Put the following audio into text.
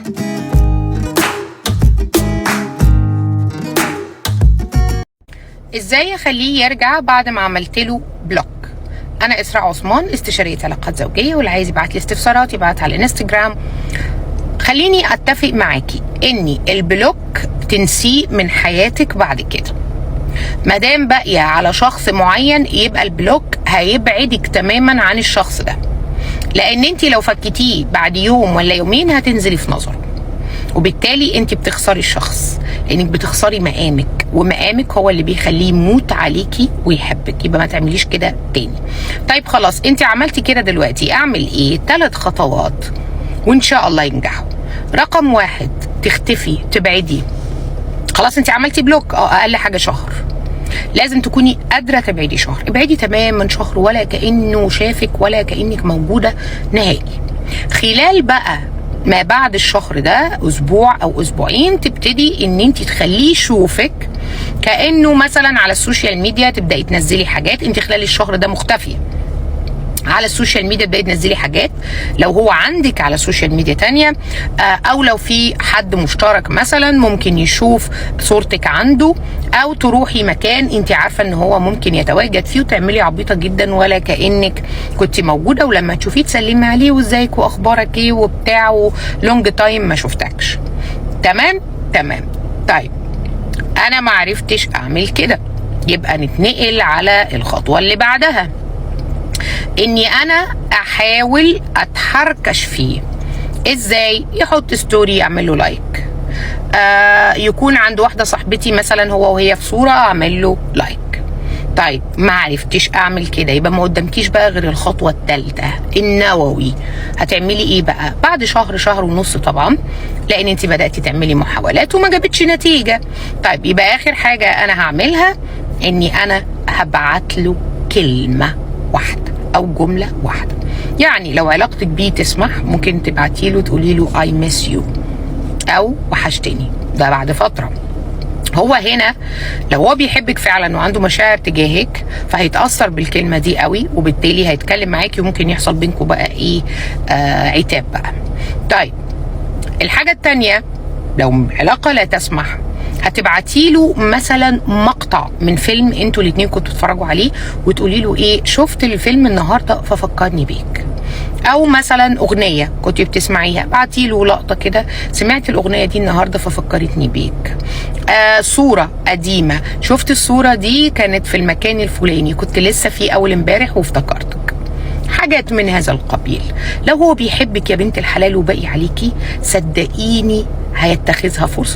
ازاي اخليه يرجع بعد ما عملت له بلوك؟ انا اسراء عثمان، استشاريه علاقات زوجيه، واللي عايز يبعت لي استفسارات يبعت على الانستجرام. خليني اتفق معاكي ان البلوك تنسيه من حياتك بعد كده. مادام باقيه على شخص معين يبقى البلوك هيبعدك تماما عن الشخص ده، لان انت لو فكتيه بعد يوم ولا يومين هتنزلي في نظره، وبالتالي انت بتخسري الشخص، لانك بتخسري مقامك، ومقامك هو اللي بيخليه يموت عليكي ويحبك. يبقى ما تعمليش كده تاني. طيب خلاص، انت عملتي كده، دلوقتي اعمل ايه؟ 3 خطوات وان شاء الله ينجحوا. رقم 1، تختفي، تبعدي. خلاص انت عملتي بلوك، اقل حاجه شهر. لازم تكوني قادره تبعدي شهر. ابعدي تماما شهر، ولا كانه شافك ولا كانك موجوده نهائي. خلال بقى ما بعد الشهر ده، اسبوع او اسبوعين، تبتدي ان انت تخليه يشوفك كانه مثلا على السوشيال ميديا. تبداي تنزلي حاجات، انت خلال الشهر ده مختفيه على السوشيال ميديا، تبداي تنزلي حاجات لو هو عندك على السوشيال ميديا تانية، او لو في حد مشترك مثلا ممكن يشوف صورتك عنده، او تروحي مكان انت عارفه ان هو ممكن يتواجد فيه وتعملي عبيطه جدا ولا كانك كنت موجوده، ولما تشوفيه تسلمي عليه وازيك واخبارك ايه وبتاع، لونج تايم ما شفتكش. تمام. طيب انا ما عرفتش اعمل كده، يبقى نتنقل على الخطوه اللي بعدها، اني انا احاول اتحركش فيه. ازاي؟ يحط ستوري يعمل له لايك، يكون عند واحده صاحبتي مثلا هو وهي في صوره اعمل له لايك. طيب ما عرفتش اعمل كده، يبقى ما قدامكيش بقى غير الخطوه الثالثه النووي. هتعملي ايه بقى بعد شهر، شهر ونص طبعا، لان انت بداتي تعملي محاولات وما جابتش نتيجه. طيب يبقى اخر حاجه انا هعملها اني انا هبعت له كلمه واحده او جمله واحده. يعني لو علاقتك بيه تسمح ممكن تبعتي له تقولي له I miss you او وحشتني، ده بعد فتره. هو هنا لو هو بيحبك فعلا وعنده مشاعر تجاهك فهيتاثر بالكلمه دي قوي، وبالتالي هيتكلم معاكي وممكن يحصل بينكم بقى ايه، عتاب بقى. طيب الحاجه الثانيه، لو علاقه لا تسمح، هتبعتي له مثلا مقطع من فيلم انتوا الاثنين كنتوا بتتفرجوا عليه، وتقولي له ايه، شفت الفيلم النهارده ففكرني بيك. او مثلا اغنيه كنتي بتسمعيها، بعتي له لقطه كده، سمعت الاغنيه دي النهارده ففكرتني بيك. صوره قديمه، شفت الصوره دي كانت في المكان الفلاني، كنت لسه فيه اول امبارح وافتكرتك. حاجات من هذا القبيل. لو هو بيحبك يا بنت الحلال وباقي عليكي، صدقيني هيتخذها فرصه.